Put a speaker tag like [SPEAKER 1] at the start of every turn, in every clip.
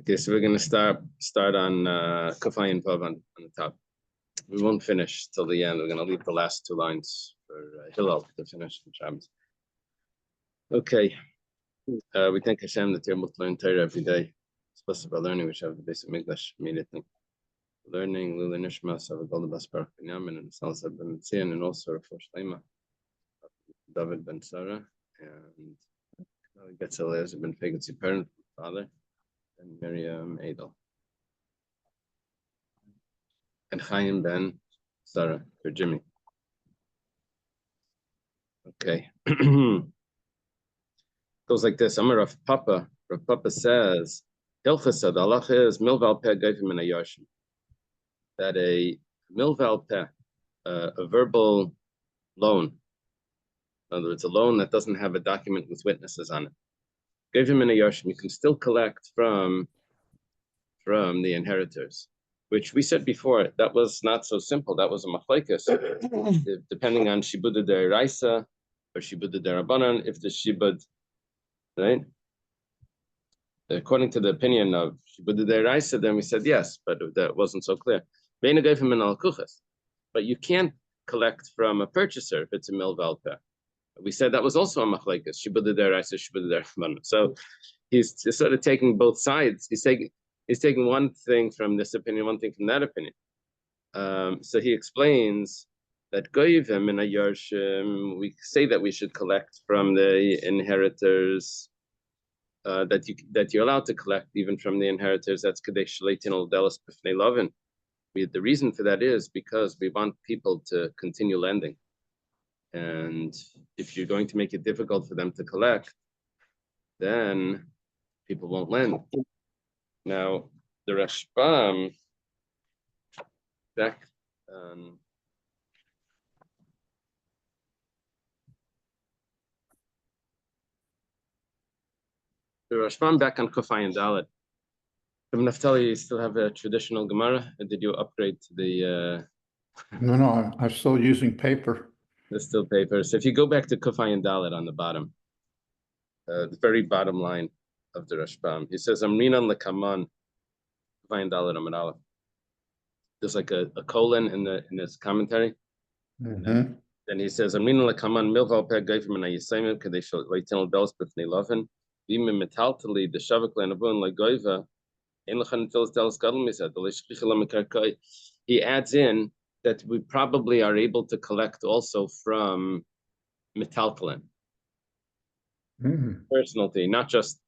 [SPEAKER 1] Okay, so we're going to start on Kafai and Vav on the top. We won't finish till the end. We're going to leave the last two lines for Hillel to finish the Shabbos. Okay, we thank Hashem that you're able to learn Torah every day. Especially by learning, we should have the basic English immediately. Learning Lula Nishmas of Abdullah Basra Daf and Salsa Ben Mitzian and also Rav Shleima, David Ben Sarah, and Getzel Ben Fegutzi parent, father, and Miriam Adel. And Chaim Ben Sarah for Jimmy. Okay. Goes like this. Amar Rav Papa. Rav Papa says, Hilchasa, the halacha is milval peh goyfim in a yashim. That a milval peh, a verbal loan, in other words, a loan that doesn't have a document with witnesses on it. Goyfim in a yashim, you can still collect from the inheritors, which we said before, that was not so simple. That was a machlekes, depending on shibud deraisa or shibud derabanan. If the shibud, right? According to the opinion of shibud deraisa, then we said yes, but that wasn't so clear. But you can't collect from a purchaser if it's a milval peh. We said that was also a machlekes, shibud deraisa, shibud derabanan. So he's sort of taking both sides. He's taking one thing from this opinion, one thing from that opinion. So he explains that goyivim in a yarshim, we say that we should collect from the inheritors, that you're allowed to collect even from the inheritors. That's kadesh leitin delas b'fnei lovin. The reason for that is because we want people to continue lending, and if you're going to make it difficult for them to collect, then people won't lend. Now, the Rashbam, back on Kufay and Dalet. From Naftali, you still have a traditional Gemara, or did you upgrade to the?
[SPEAKER 2] No, I'm still using paper.
[SPEAKER 1] There's still paper. So if you go back to Kufay and Dalet on the bottom, the very bottom line of the Rashbam, he says, "Amrinan lekaman." There's like a colon in this commentary.
[SPEAKER 2] Mm-hmm.
[SPEAKER 1] Then he says, "Amrinan lekaman milval peh goyfim in a yisayim kadesh leitin delas b'fnei lovin v'imim metaltali the shavak le'navun le'goyva ein lechan filas delas gadol misad l'shchicha l'mekarkai." He adds in that we probably are able to collect also from metaltalin, personality, not just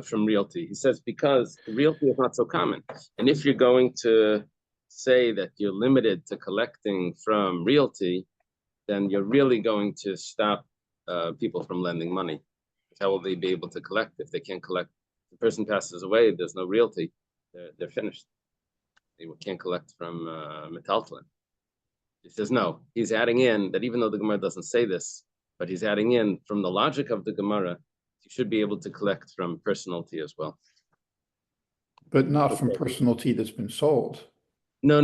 [SPEAKER 1] from realty. He says because realty is not so common, and if you're going to say that you're limited to collecting from realty, then you're really going to stop people from lending money. How will they be able to collect if they can't collect? The person passes away, there's no realty, they're finished. They can't collect from metaltalin. He says no. He's adding in that even though the Gemara doesn't say this, but he's adding in from the logic of the Gemara, you should be able to collect from personality as well.
[SPEAKER 2] But not from personality that's been sold.
[SPEAKER 1] No.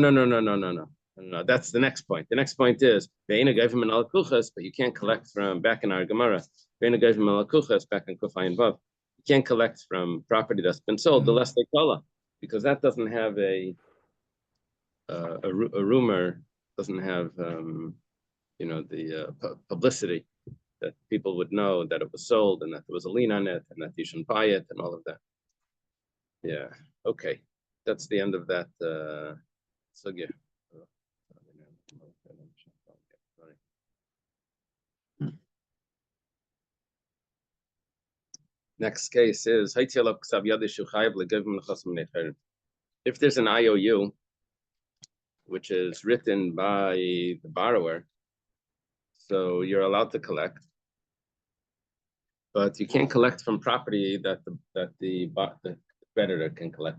[SPEAKER 1] That's the next point. The next point is, but you can't collect from, back in our Gemara, back in Kufay and Vav, you can't collect from property that's been sold, the less they call, because that doesn't have a rumor, doesn't have the publicity that people would know that it was sold and that there was a lien on it and that you shouldn't buy it and all of that. Yeah, okay. That's the end of that sugya. Next case is if there's an IOU which is written by the borrower, so you're allowed to collect, but you can't collect from property that the creditor can collect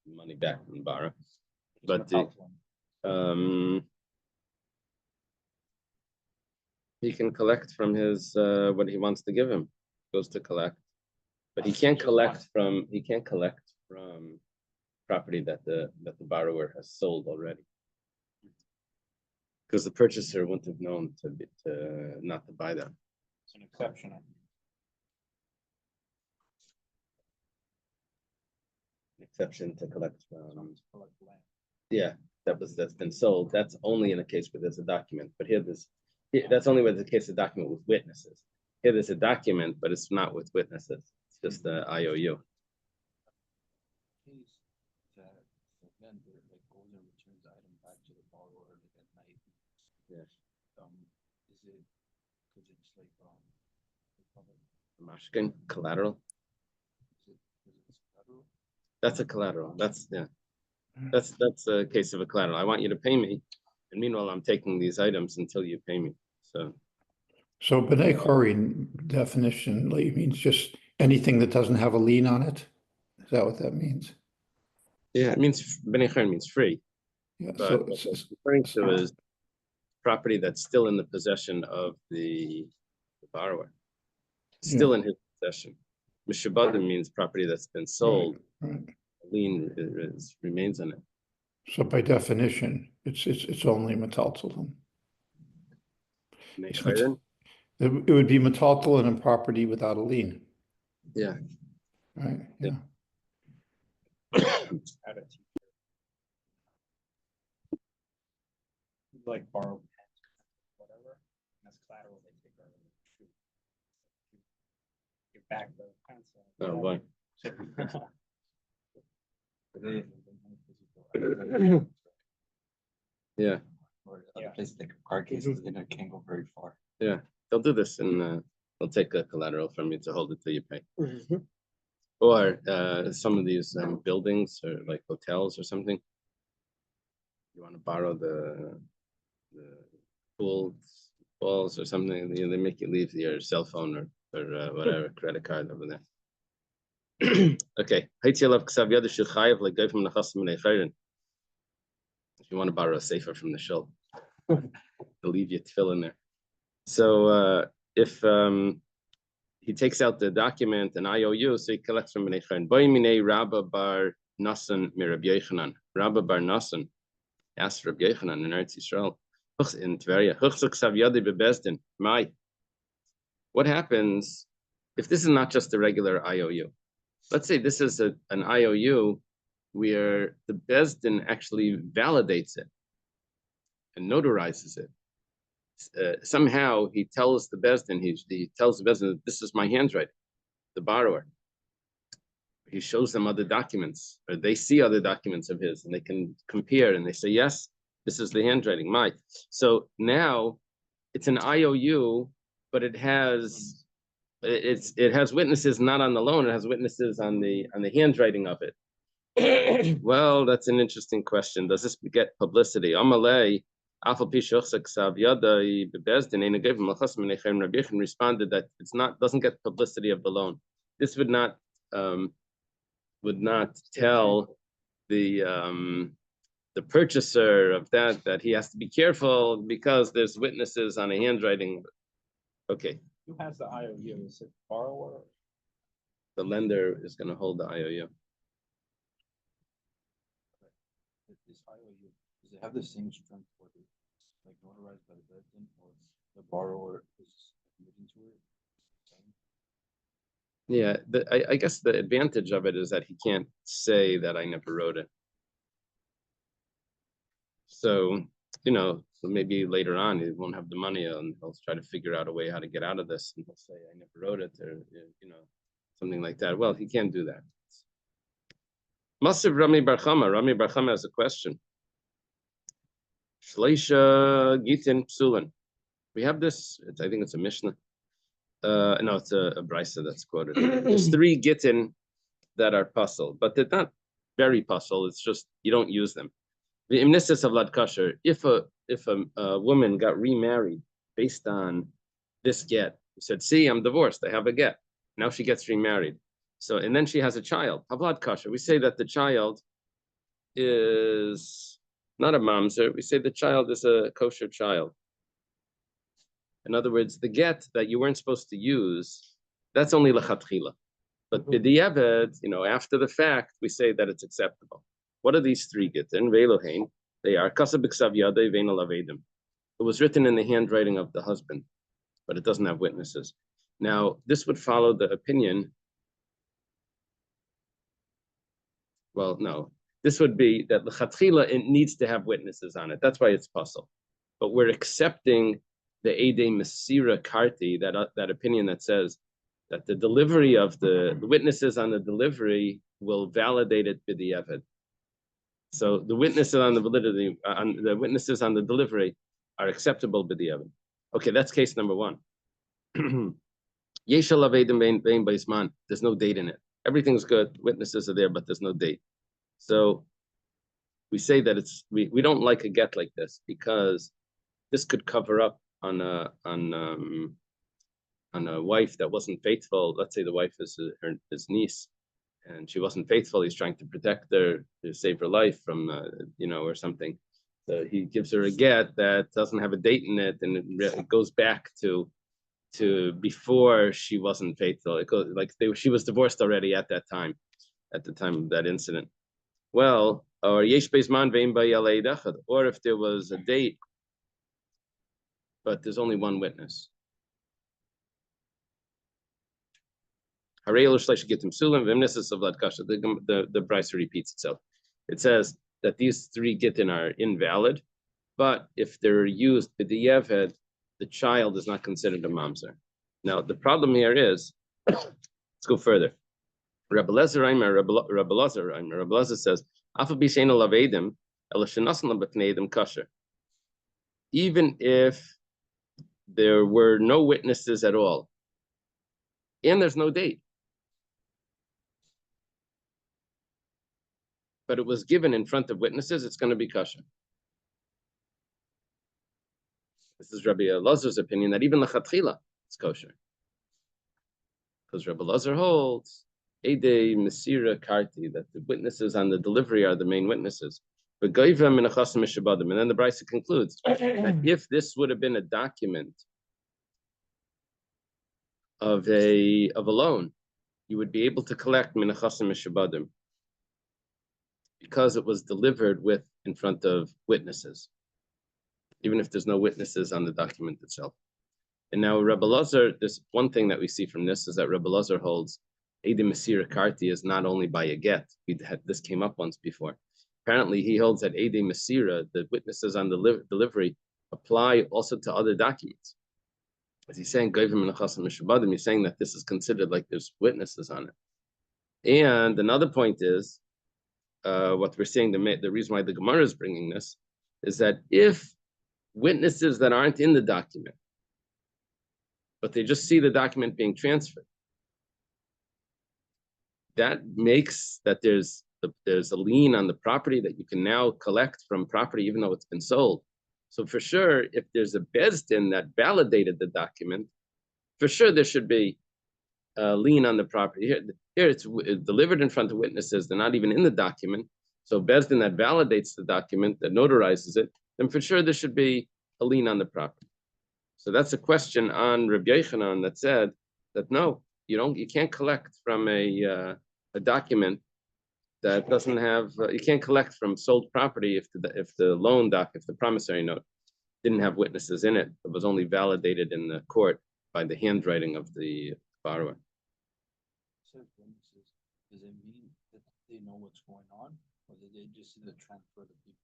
[SPEAKER 1] money back from the borrower. But he can collect from his what he wants to give him. Goes to collect, but he can't collect from property that the borrower has sold already, because the purchaser wouldn't have known to not to buy them.
[SPEAKER 3] It's an exception.
[SPEAKER 1] exception to collect from. Yeah, that's been sold. That's only in a case where there's a document. But that's only where there's a case of document with witnesses. Here there's a document, but it's not with witnesses. It's just the IOU. Yes.
[SPEAKER 3] Is it because it's like
[SPEAKER 1] Mashkin collateral.
[SPEAKER 3] is it collateral?
[SPEAKER 1] That's a collateral. That's a case of a collateral. I want you to pay me, and meanwhile I'm taking these items until you pay me.
[SPEAKER 2] So B'nai Chorin definitionally means just anything that doesn't have a lien on it. Is that what that means?
[SPEAKER 1] Yeah, it means B'nai Chorin means free.
[SPEAKER 2] Yeah.
[SPEAKER 1] But
[SPEAKER 2] So
[SPEAKER 1] what it's referring to is property that's still in the possession of the borrower, still in his possession. Mishabadim means property that's been sold.
[SPEAKER 2] right.
[SPEAKER 1] Lien remains on it.
[SPEAKER 2] So by definition, it's only metaltal. It would be metaltal and a property without a lien.
[SPEAKER 1] Yeah.
[SPEAKER 2] Right. Yeah.
[SPEAKER 3] Like borrow whatever. That's collateral they take over. Get back the pencil.
[SPEAKER 1] Oh boy. Yeah.
[SPEAKER 3] Or other places like car cases, they can't go very far.
[SPEAKER 1] Yeah, they'll do this, and they'll take a collateral from you to hold it till you pay. Or some of these buildings, or like hotels or something. You want to borrow the pool balls or something, they make you leave your cell phone or whatever credit card over there. Okay. If you want to borrow a safer from the shul, they'll leave you tefillin in there. So if he takes out the document, an IOU, so he collects from B'nai Chorin. Boimine Rabba bar Nasan mirab Yechanan. Rabba bar Nasan asked Rabbi Yechanan in Eretz Yisrael, in Tveria, what happens if this is not just a regular IOU? Let's say this is an IOU where the Bezdin actually validates it and notarizes it. Somehow he tells the Bezdin, he tells the Bezdin, this is my handwriting, the borrower. He shows them other documents, or they see other documents of his, and they can compare, and they say, yes, this is the handwriting, my. So now it's an IOU, but it has witnesses not on the loan, it has witnesses on the handwriting of it. Well, that's an interesting question. Does this get publicity? Amalei, responded that doesn't get publicity of the loan. This would not tell the purchaser of that he has to be careful because there's witnesses on a handwriting. Okay.
[SPEAKER 3] Who has the IOU? Is it borrower?
[SPEAKER 1] The lender is going to hold the IOU.
[SPEAKER 3] This IOU, does it have the same strength for the like notarized by the Bezdin, or the borrower is admitting to it?
[SPEAKER 1] Yeah, I guess the advantage of it is that he can't say that I never wrote it. So, so maybe later on he won't have the money and he'll try to figure out a way how to get out of this, and he'll say I never wrote it, or something like that. Well, he can't do that. Masiv Rami Bar Chama has a question. Shleisha Gitin Psulin. We have this, I think it's a Mishnah. No, it's a Brisa that's quoted. There's 3 Gittin that are puzzle, but they're not very puzzle. It's just you don't use them. The imnisis of Lad Kasher, if a woman got remarried based on this get, who said, see, I'm divorced, I have a get. Now she gets remarried. So, and then she has a child. Havlad Kasher, we say that the child is not a mamzer, we say the child is a kosher child. In other words, the get that you weren't supposed to use, that's only lechatchila. But b'diavad, after the fact, we say that it's acceptable. What are these 3 gittin? Ve'elohein, they are kasab b'ksav yadei ve'en alavedim. It was written in the handwriting of the husband, but it doesn't have witnesses. Now, this would follow the opinion Well, no. This would be that l'chatchila, it needs to have witnesses on it. That's why it's puzzle. But we're accepting the Ede Masira Karti, that opinion that says that the delivery of the witnesses on the delivery will validate it b'diavad. So the witnesses on the validity, on the witnesses on the delivery are acceptable b'diavad. Okay, that's case number one. There's no date in it. Everything's good. Witnesses are there, but there's no date. So we say that we don't like a get like this because this could cover up on a wife that wasn't faithful. Let's say the wife is his niece, and she wasn't faithful. He's trying to protect her to save her life from or something. So he gives her a get that doesn't have a date in it, and it goes back to before she wasn't faithful. It goes like she was divorced already at the time of that incident. Well, or yesh beizman ve'im ba'yalei dechad, or if there was a date, but there's only one witness. The Brisa repeats itself. It says that these three gittin are invalid, but if they're used b'diavad, the child is not considered a mamzer. Now, the problem here is, let's go further. Rabbi Lezer says, even if there were no witnesses at all, and there's no date, but it was given in front of witnesses, it's going to be kosher. This is Rabbi Elazar's opinion that even l'chatchila is kosher, because Rabbi Elazar holds Ede Masira Karti, that the witnesses on the delivery are the main witnesses. And then the Brisa concludes that if this would have been a document of a loan, you would be able to collect minachasim mishabadim because it was delivered in front of witnesses, even if there's no witnesses on the document itself. And now Rebbe Lazar, there's one thing that we see from this is that Rebbe Lazar holds Ede Masira Karti is not only by a get. This came up once before. Apparently, he holds that Ede Masira, the witnesses on the delivery, apply also to other documents. As he's saying, he's saying that this is considered like there's witnesses on it. And another point is, what we're saying, the reason why the Gemara is bringing this is that if witnesses that aren't in the document, but they just see the document being transferred, that makes that there's a lien on the property that you can now collect from property even though it's been sold. So for sure, if there's a bezdin that validated the document, for sure there should be a lien on the property. Here it's delivered in front of witnesses, they're not even in the document. So bezdin that validates the document, that notarizes it, then for sure there should be a lien on the property. So that's a question on Rabbi Yochanan that said that no, you can't collect from a document that doesn't have, you can't collect from sold property if the loan doc, if the promissory note didn't have witnesses in it. It was only validated in the court by the handwriting of the borrower.
[SPEAKER 3] Does it mean that they know what's going on, or did they just see the transfer of the people?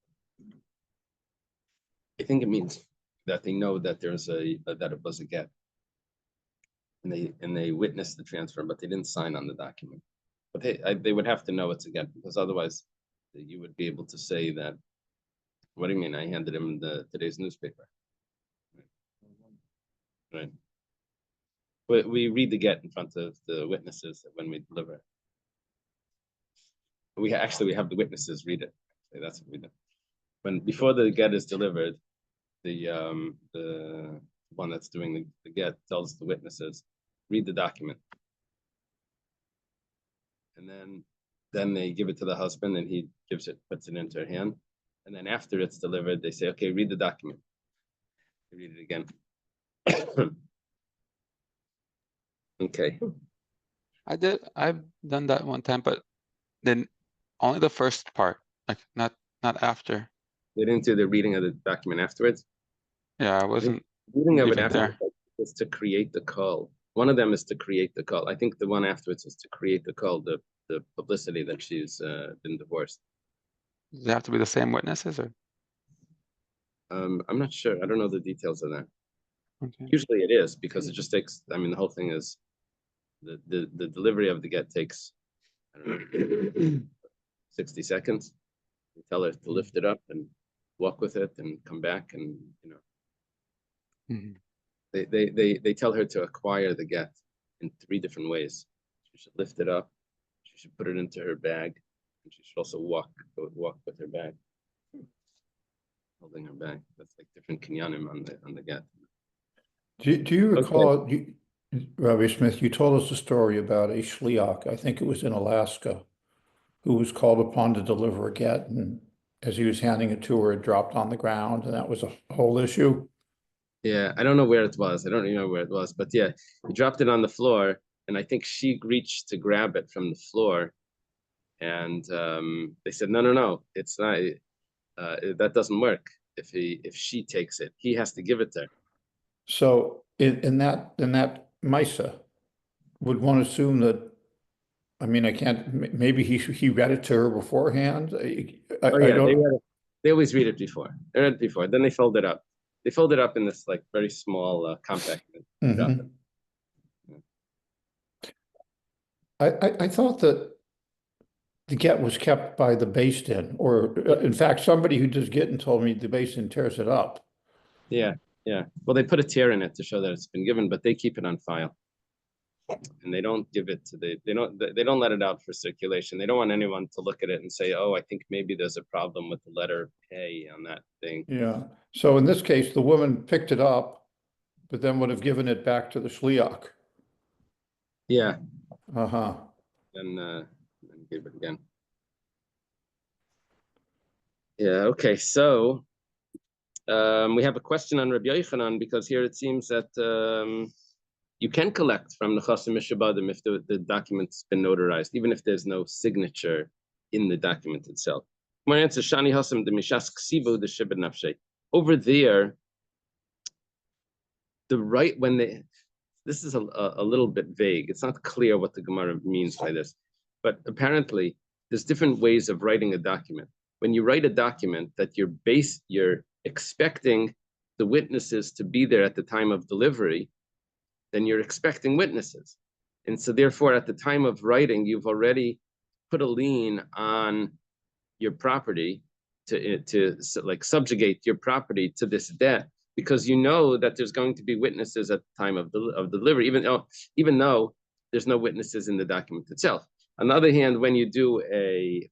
[SPEAKER 1] I think it means that they know that that it was a get, and they witnessed the transfer, but they didn't sign on the document. But they would have to know it's a get, because otherwise you would be able to say that. What do you mean? I handed him today's newspaper. Right. We read the get in front of the witnesses when we deliver it. We have the witnesses read it. That's what we do. Before the get is delivered, the one that's doing the get tells the witnesses, read the document. And then they give it to the husband, and he puts it into her hand. And then after it's delivered, they say, okay, read the document. They read it again. Okay.
[SPEAKER 4] I've done that one time, but then only the first part, like not after.
[SPEAKER 1] They didn't do the reading of the document afterwards?
[SPEAKER 4] Yeah, I wasn't
[SPEAKER 1] reading of it
[SPEAKER 4] even
[SPEAKER 1] afterwards
[SPEAKER 4] there.
[SPEAKER 1] is to create the call. One of them is to create the call. I think the one afterwards is to create the call. the publicity that she's been divorced.
[SPEAKER 4] Does it have to be the same witnesses or?
[SPEAKER 1] I'm not sure. I don't know the details of that.
[SPEAKER 4] Okay.
[SPEAKER 1] Usually it is because it just takes. I mean, the whole thing is the delivery of the get takes, I don't know, 60 seconds. You tell her to lift it up and walk with it and come back, and you know, they tell her to acquire the get in 3 different ways. She should lift it up, she should put it into her bag, and she should also walk with her bag, holding her bag. That's like different kinyanim on the get.
[SPEAKER 2] Do you recall, Rabbi Smith, you told us a story about a shliach, I think it was in Alaska, who was called upon to deliver a get, and as he was handing it to her, it dropped on the ground, and that was a whole issue.
[SPEAKER 1] Yeah, I don't know where it was. I don't remember where it was, but yeah, he dropped it on the floor, and I think she reached to grab it from the floor, and they said, no, it's not. That doesn't work. If she takes it, he has to give it to her.
[SPEAKER 2] So in that Misa, would one assume that, I mean, I can't, maybe he read it to her beforehand? I don't.
[SPEAKER 1] They always read it before. They read it before. Then they fold it up. They fold it up in this like very small compact.
[SPEAKER 2] Mhm. I thought that the get was kept by the beis din, or in fact, somebody who does get and told me the beis din tears it up.
[SPEAKER 1] Yeah. Well, they put a tear in it to show that it's been given, but they keep it on file, and they don't give it to they don't let it out for circulation. They don't want anyone to look at it and say, oh, I think maybe there's a problem with the letter Pei on that thing.
[SPEAKER 2] Yeah. So in this case, the woman picked it up, but then would have given it back to the shliach.
[SPEAKER 1] Yeah.
[SPEAKER 2] Uh-huh.
[SPEAKER 1] And give it again. Yeah. Okay. So we have a question on Rabbi Yochanan, because here it seems that you can collect from the Chasim Mishabadim if the document's been notarized, even if there's no signature in the document itself. My answer, Shani Hasim the Mishas Ksivu the Shibud Nafshe. Over there, the right when they, this is a little bit vague. It's not clear what the Gemara means by this, but apparently there's different ways of writing a document. When you write a document that you're expecting the witnesses to be there at the time of delivery, then you're expecting witnesses. And so therefore, at the time of writing, you've already put a lien on your property to like subjugate your property to this debt, because you know that there's going to be witnesses at the time of delivery, even though there's no witnesses in the document itself. On the other hand, when you do a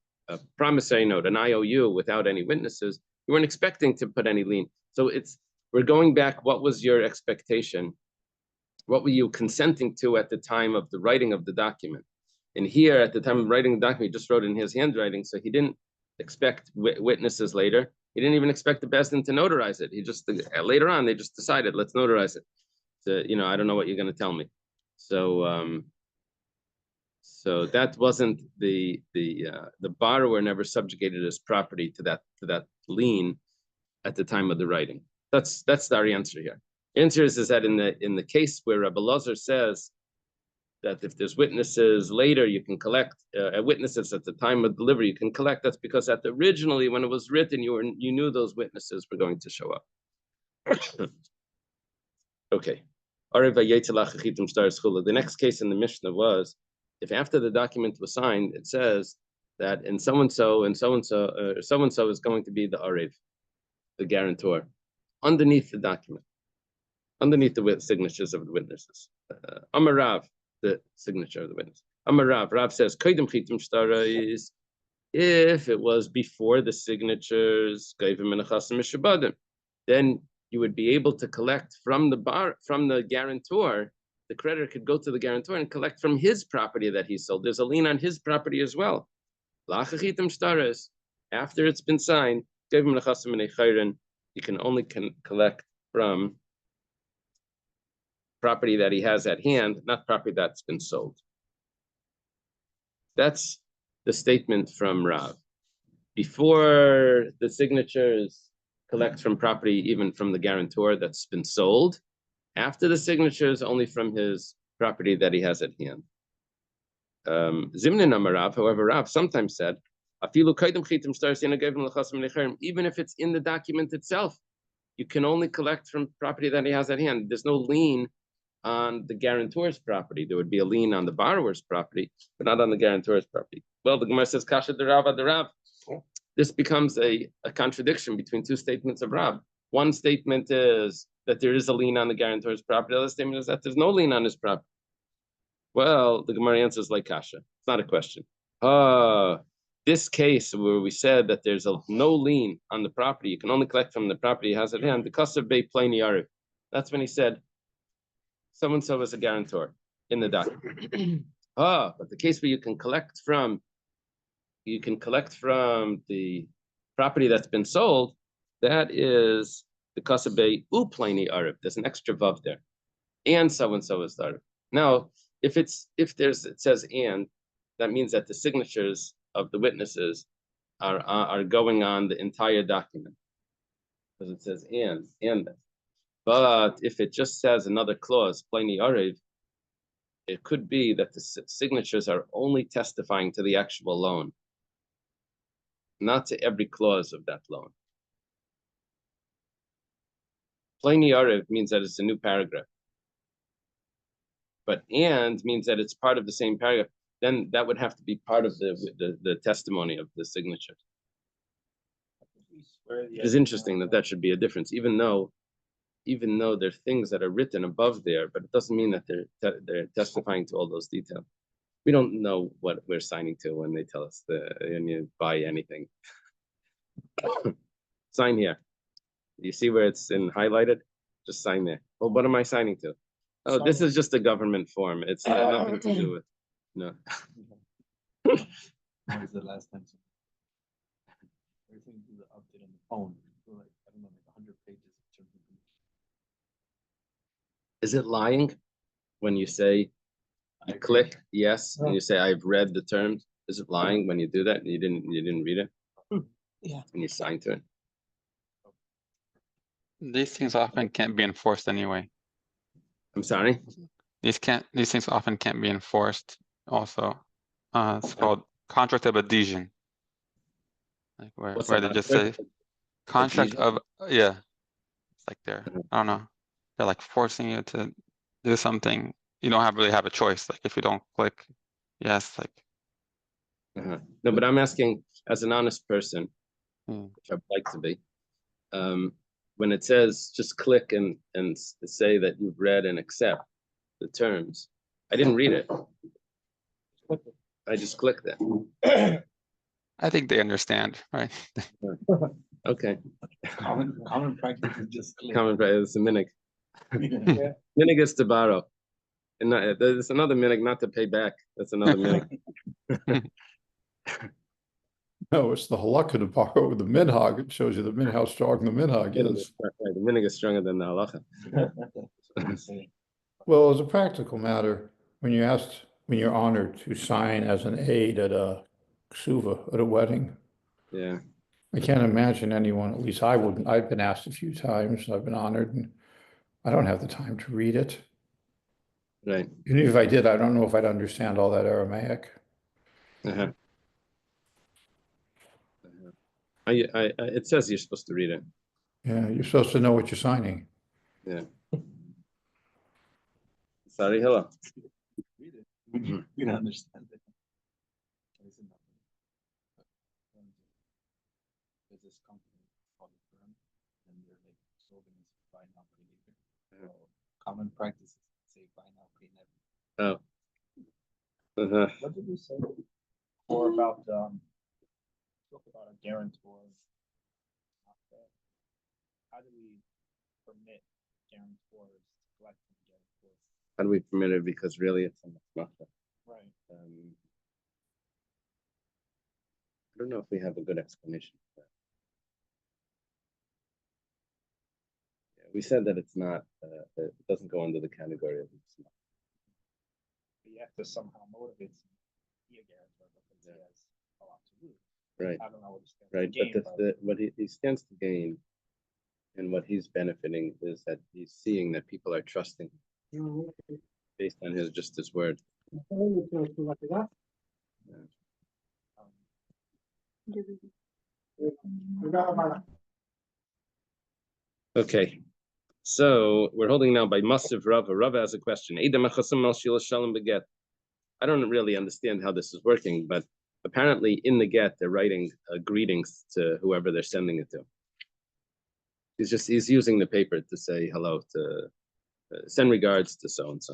[SPEAKER 1] promissory note, an IOU, without any witnesses, you weren't expecting to put any lien. So we're going back, what was your expectation? What were you consenting to at the time of the writing of the document? And here, at the time of writing the document, he just wrote in his handwriting, so he didn't expect witnesses later. He didn't even expect the beis din to notarize it. He just, later on, they just decided, let's notarize it. So, I don't know what you're going to tell me. So, so that wasn't the borrower never subjugated his property to that lien at the time of the writing. That's our answer here. The answer is that in the case where Rabbi Lazar says that if there's witnesses later, you can collect witnesses at the time of delivery, you can collect. That's because originally when it was written, you knew those witnesses were going to show up. Okay. The next case in the Mishnah was, if after the document was signed, it says that in so and so is going to be the arev, the guarantor, underneath the document, underneath the signatures of the witnesses. Amarav, the signature of the witness. Amarav, Rav says, is if it was before the signatures, then you would be able to collect from the guarantor. The creditor could go to the guarantor and collect from his property that he sold. There's a lien on his property as well. After it's been signed, you can only collect from property that he has at hand, not property that's been sold. That's the statement from Rav. Before the signatures, collect from property, even from the guarantor that's been sold. After the signatures, only from his property that he has at hand. Zimnin Amarav, however, Rav sometimes said, even if it's in the document itself, you can only collect from property that he has at hand. There's no lien on the guarantor's property. There would be a lien on the borrower's property, but not on the guarantor's property. Well, the Gemara says, Kasha the Rav. This becomes a contradiction between two statements of Rav. One statement is that there is a lien on the guarantor's property. The other statement is that there's no lien on his property. Well, the Gemara answers like Kasha. It's not a question. This case where we said that there's no lien on the property, you can only collect from the property he has at hand, the Kasav Bey Plaini Arif. That's when he said, so-and-so is a guarantor in the document. But the case where you can collect from the property that's been sold, that is the Kasav Bey U Plaini Arif. There's an extra vav there. And so-and-so is the Arif. Now, if it says and, that means that the signatures of the witnesses are going on the entire document, because it says and. But if it just says another clause, plaini arev, it could be that the signatures are only testifying to the actual loan, not to every clause of that loan. Plaini arev means that it's a new paragraph. But and means that it's part of the same paragraph, then that would have to be part of the testimony of the signature. It's interesting that should be a difference, even though there are things that are written above there, but it doesn't mean that they're testifying to all those details. We don't know what we're signing to when they tell us when you buy anything. Sign here. You see where it's in highlighted? Just sign there. Well, what am I signing to? Oh, this is just a government form. It's nothing to do with, no.
[SPEAKER 3] When was the last time? Everything do the update on the phone. Like, I don't know, like 100 pages of terms and conditions.
[SPEAKER 1] Is it lying when you say, you click yes, and you say, I've read the terms? Is it lying when you do that and you didn't read it?
[SPEAKER 5] Yeah.
[SPEAKER 1] And you sign to it?
[SPEAKER 4] These things often can't be enforced anyway.
[SPEAKER 1] I'm sorry?
[SPEAKER 4] These things often can't be enforced also. It's called contract of adhesion. Like where they just say contract of, yeah. It's like I don't know. They're like forcing you to do something. You don't really have a choice. Like if you don't click yes, like.
[SPEAKER 1] No, but I'm asking as an honest person, which I'd like to be, when it says just click and say that you've read and accept the terms, I didn't read it. I just clicked it.
[SPEAKER 4] I think they understand, right?
[SPEAKER 1] Okay.
[SPEAKER 3] Common practice is just click.
[SPEAKER 1] Common practice, it's a minig. Minig is to borrow. And there's another minig not to pay back. That's another minig.
[SPEAKER 2] No, it's the halakha to borrow with the minhag. It shows you how strong the minhag is.
[SPEAKER 1] The minig is stronger than the halacha.
[SPEAKER 2] Well, as a practical matter, when you're honored to sign as an aide at a ksuva, at a wedding,
[SPEAKER 1] Yeah.
[SPEAKER 2] I can't imagine anyone, at least I wouldn't. I've been asked a few times, and I've been honored, and I don't have the time to read it.
[SPEAKER 1] Right.
[SPEAKER 2] Even if I did, I don't know if I'd understand all that Aramaic.
[SPEAKER 1] It says you're supposed to read it.
[SPEAKER 2] Yeah, you're supposed to know what you're signing.
[SPEAKER 1] Yeah. Sorry, hello.
[SPEAKER 3] Read it. We don't understand it. There's this company called the firm, and they're like slogan is buy now, pay later. Common practice is to say buy now, pay never.
[SPEAKER 1] Oh.
[SPEAKER 5] What did we say before about talk about a guarantor? How do we permit guarantors to collect from guarantors?
[SPEAKER 1] How do we permit it? Because really it's a matzmacha.
[SPEAKER 5] Right.
[SPEAKER 1] I don't know if we have a good explanation for that. Yeah, we said that it's not, it doesn't go under the category of matzmacha.
[SPEAKER 5] But you have to somehow motivate someone to be a guarantor because he has a lot to lose.
[SPEAKER 1] Right.
[SPEAKER 5] I don't know what he stands
[SPEAKER 1] Right,
[SPEAKER 5] to gain,
[SPEAKER 1] but what he stands to gain and what he's benefiting is that he's seeing that people are trusting him based on his word. Okay, so we're holding now by Massive Rava. Rava has a question. I don't really understand how this is working, but apparently in the get they're writing greetings to whoever they're sending it to. He's using the paper to say hello, to send regards to so and so.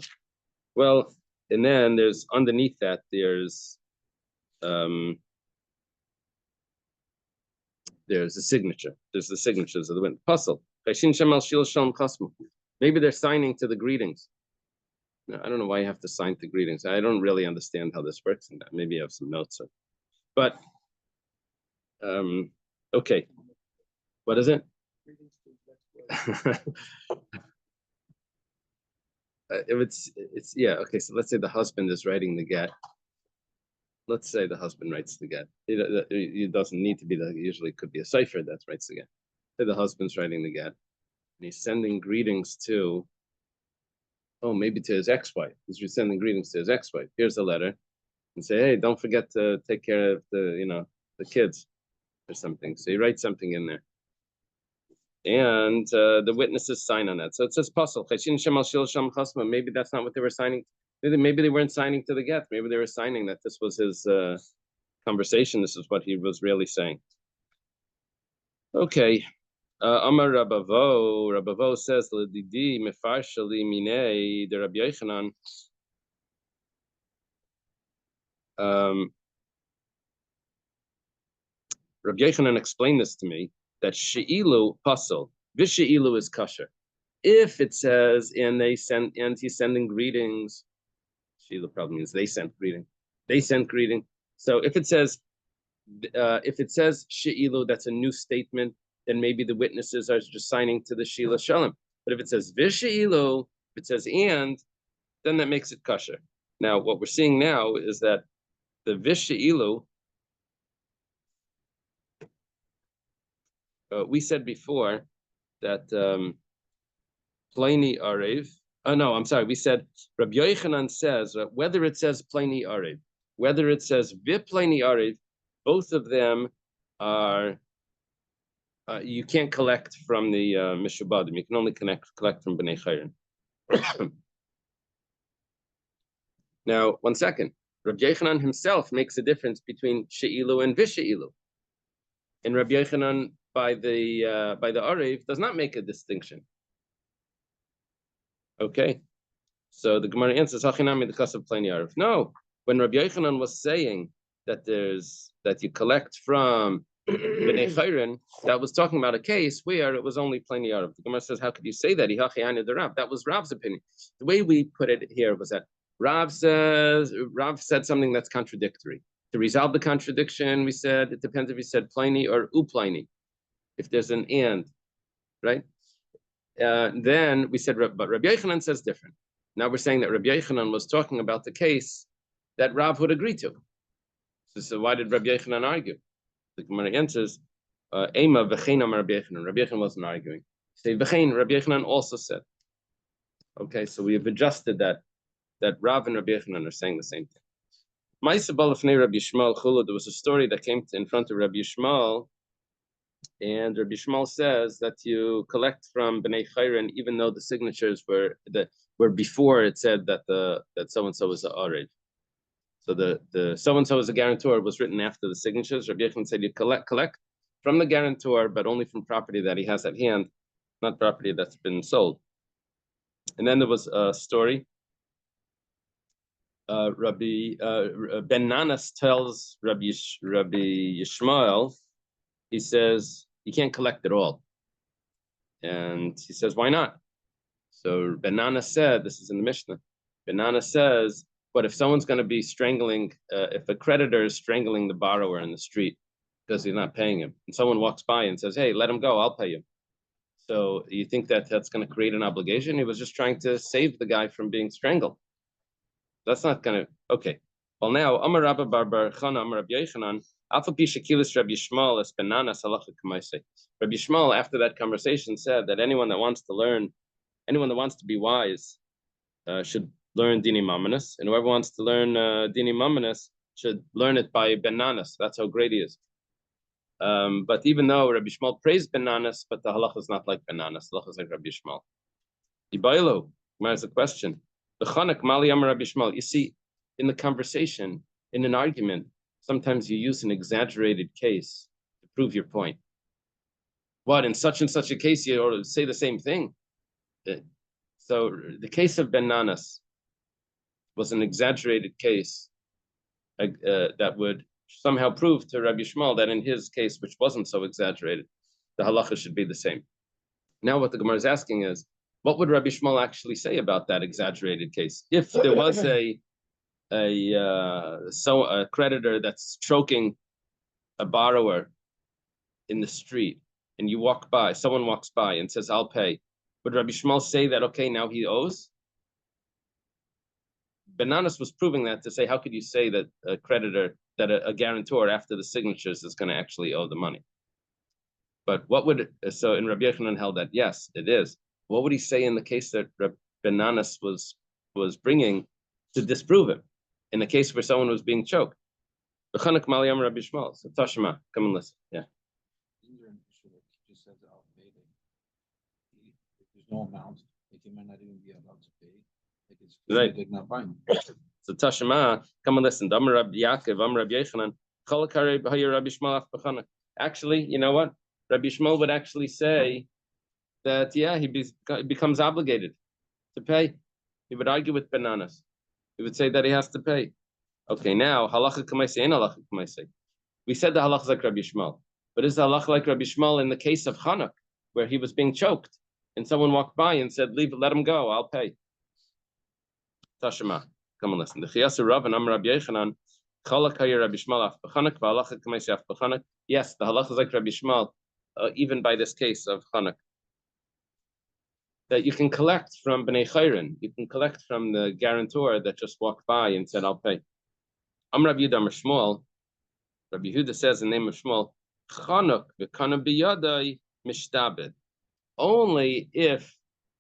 [SPEAKER 1] Well, and then there's underneath that there's a signature. There's the signatures of the witness. Puzzle. Maybe they're signing to the greetings. No, I don't know why you have to sign to greetings. I don't really understand how this works in that. Maybe you have some notes. But okay. What is it? It's yeah, okay, so let's say the husband is writing the get. Let's say the husband writes the get. It doesn't need to be that. Usually it could be a cipher that writes the get. Say the husband's writing the get, and he's sending greetings to, maybe to his ex-wife. He's sending greetings to his ex-wife. Here's the letter, and say, hey, don't forget to take care of the kids or something. So he writes something in there, and the witnesses sign on that. So it says puzzle. Maybe that's not what they were signing. Maybe they weren't signing to the get. Maybe they were signing that this was his conversation. This is what he was really saying. Okay. Amar Rabavo. Rabavo says, "L'didi mefarshali minei de Rabbi Yochanan." Rabbi Yochanan explained this to me, that she'ilu pasal, vishe'ilu is kosher. If it says, and he's sending greetings, she'ilu probably means they sent greeting. They sent greeting. So if it says she'ilu, that's a new statement, then maybe the witnesses are just signing to the Sheila Shalom. But if it says vishe'ilu, if it says and, then that makes it kosher. Now, what we're seeing now is that the vishe'ilu, we said before that Pliny Arev. Oh no, I'm sorry. We said Rabbi Yochanan says whether it says Pliny Arev, whether it says Vipliny Arev, both of them are you can't collect from the Mishubadim. You can only collect from Bnei Chayrin. Now, 1 second. Rabbi Yochanan himself makes a difference between She'ilu and Vishe'ilu. And Rabbi Yochanan by the Arev does not make a distinction. Okay, so the Gemara answers Hachinami the cusp of Pliny Arev. No, when Rabbi Yochanan was saying that you collect from Bnei Chayrin, that was talking about a case where it was only Pliny Arev. The Gemara says, how could you say that? That was Rav's opinion. The way we put it here was that Rav said something that's contradictory. To resolve the contradiction, we said it depends if he said Pliny or Upliny. If there's an and, right? Then we said, but Rabbi Yochanan says different. Now we're saying that Rabbi Yochanan was talking about the case that Rav would agree to. So why did Rabbi Yochanan argue? The Gemara answers, Ema v'chein amar Rabbi Yochanan. Rabbi Yochanan wasn't arguing. Say v'chein, Rabbi Yochanan also said. Okay, so we have adjusted that Rav and Rabbi Yochanan are saying the same thing. Ma'aseh b'lefnei Rabbi Yishmael chulu. There was a story that came in front of Rabbi Yishmael, and Rabbi Yishmael says that you collect from Bnei Chayrin even though the signatures were before it said that so and so was the Arev. So the so and so is a guarantor was written after the signatures. Rabbi Yochanan said you collect from the guarantor, but only from property that he has at hand, not property that's been sold. And then there was a story. Ben Nanas tells Rabbi Yishmael, he says, you can't collect it all. And he says, why not? So Ben Nanas said, this is in the Mishnah, Ben Nanas says, but if someone's going to be strangling, if a creditor is strangling the borrower in the street because he's not paying him, and someone walks by and says, hey, let him go, I'll pay you. So you think that that's going to create an obligation? He was just trying to save the guy from being strangled. That's not going to, okay. Well, now, Amar Rabba Bar Chana, Amar Rabbi Yochanan, Alpha Shakilis Rabbi Yishmael es Benanas halacha k'maaseh. Rabbi Yishmael, after that conversation, said that anyone that wants to learn, anyone that wants to be wise, should learn Dini Mamanis, and whoever wants to learn Dini Mamanis should learn it by Ben Nanas. That's how great he is. But even though Rabbi Shmuel praised Ben Nanas, but the halacha is not like Ben Nanas. The halacha is like Rabbi Shmuel. Ibaylo, where's the question? The Chanak Mali Amar Rabbi Shmuel. You see, in the conversation, in an argument, sometimes you use an exaggerated case to prove your point. What, in such and such a case, you say the same thing? So the case of Ben Nanas was an exaggerated case that would somehow prove to Rabbi Shmuel that in his case, which wasn't so exaggerated, the halacha should be the same. Now what the Gemara is asking is, what would Rabbi Shmuel actually say about that exaggerated case? If there was a creditor that's choking a borrower in the street, and you walk by, someone walks by and says, I'll pay, would Rabbi Shmuel say that, okay, now he owes? Ben Nanas was proving that to say, how could you say that a creditor, that a guarantor after the signatures is going to actually owe the money? But what would, so in Rabbi Yochanan held that, yes, it is. What would he say in the case that Ben Nanas was bringing to disprove it? In the case where someone was being choked. B'chanak Maliyam Rabbi Shmuel. So Tashma, come and listen. Yeah.
[SPEAKER 3] Just says I'll pay them. If there's no amount, like he might not even be allowed to pay. Like it's
[SPEAKER 1] Right.
[SPEAKER 3] not fine.
[SPEAKER 1] So Tashma, come and listen. Amar Rabbi Yaakov, Amar Rabbi Yochanan, Cholakari b'hayir Rabbi Shmuel af b'chanak. Actually, you know what? Rabbi Shmuel would actually say that, yeah, he becomes obligated to pay. He would argue with Ben Nanas. He would say that he has to pay. Okay, now, halacha k'maisei, and halacha k'maisei. We said the halacha is like Rabbi Shmuel. But is the halacha like Rabbi Shmuel in the case of Chanuk, where he was being choked, and someone walked by and said, let him go, I'll pay. Tashema, come and listen. The Chiyasu Rav and Amar Rabbi Yochanan, Cholak hayir Rabbi Shmuel af b'chanak, v'halacha k'maisei af b'chanak. Yes, the halacha is like Rabbi Shmuel, even by this case of Chanuk. That you can collect from Bnei Chayrin, you can collect from the guarantor that just walked by and said, I'll pay. Rabbi Yehuda Amar Shmuel, Rabbi Yehuda says in the name of Shmuel, Chanuk v'kana biyadai mishtabed. Only if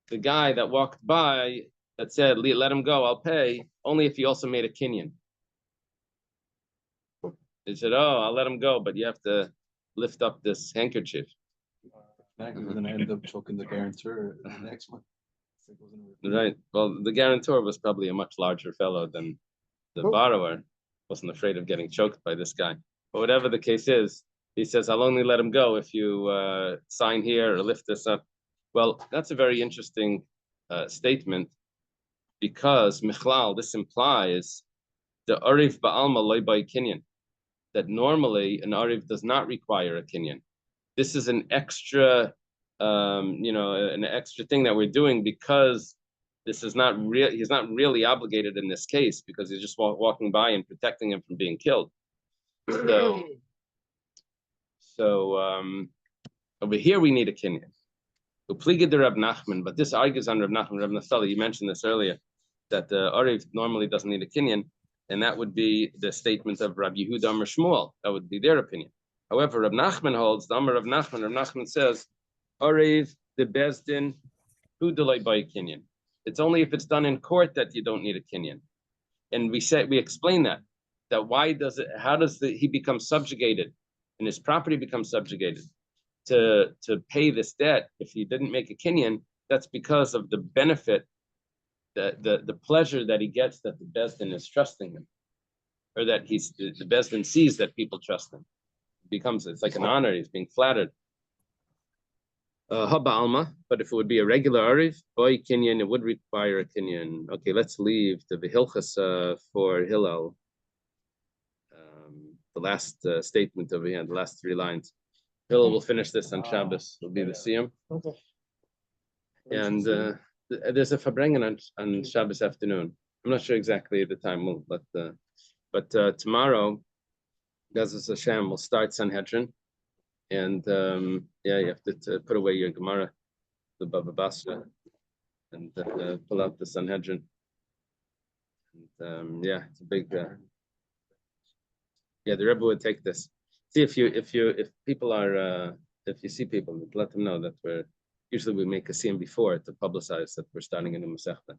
[SPEAKER 1] the guy that walked by that said, let him go, I'll pay, only if he also made a kinyan. He said, oh, I'll let him go, but you have to lift up this handkerchief.
[SPEAKER 3] We're gonna end up choking the guarantor the next one.
[SPEAKER 1] Right. Well, the guarantor was probably a much larger fellow than the borrower. Wasn't afraid of getting choked by this guy. But whatever the case is, he says, I'll only let him go if you sign here or lift this up. Well, that's a very interesting statement, because Michlal, this implies the Arif Ba'alma loy by Kinyan, that normally an Arif does not require a Kinyan. This is an extra, an extra thing that we're doing, because this is not real. He's not really obligated in this case, because he's just walking by and protecting him from being killed. So over here we need a kinyan. Upligid the Reb Nachman, but this argues on Reb Nachman, Reb Naftali. You mentioned this earlier, that the Arif normally doesn't need a kinyan, and that would be the statement of Rabbi Yehuda Amar Shmuel. That would be their opinion. However, Reb Nachman holds, the Amar Reb Nachman says, Arif the Bezdin, who delay by a kinyan. It's only if it's done in court that you don't need a kinyan. And we explain that how does he become subjugated, and his property becomes subjugated to pay this debt if he didn't make a kinyan? That's because of the benefit, the pleasure that he gets, that the Bezdin is trusting him, or that the Bezdin sees that people trust him. It's like an honor, he's being flattered. Haba Alma, but if it would be a regular Arif, boy kinyan, it would require a kinyan. Okay, let's leave the Vihilchas for Hillel. The last statement over here, the last 3 lines. Hillel will finish this on Shabbos. It'll be the Siyam.
[SPEAKER 5] Okay.
[SPEAKER 1] And there's a Fabrengen on Shabbos afternoon. I'm not sure exactly the time, but tomorrow, Gazas Hashem will start Sanhedrin. And you have to put away your Gemara, the Baba Basra, and pull out the Sanhedrin. And it's a big. The Rebbe would take this. See if people are if you see people, let them know that usually we make a siyum before to publicize that we're starting a new Masechta.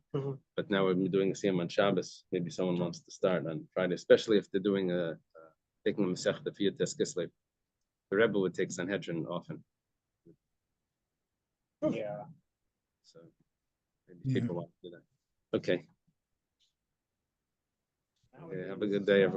[SPEAKER 1] But now we're doing a siyum on Shabbos. Maybe someone wants to start on Friday, especially if they're doing taking a Masechta for Yud Kislev. The Rebbe would take Sanhedrin often.
[SPEAKER 5] Yeah.
[SPEAKER 1] So maybe people want to do that. Okay. Okay, have a good day, everyone.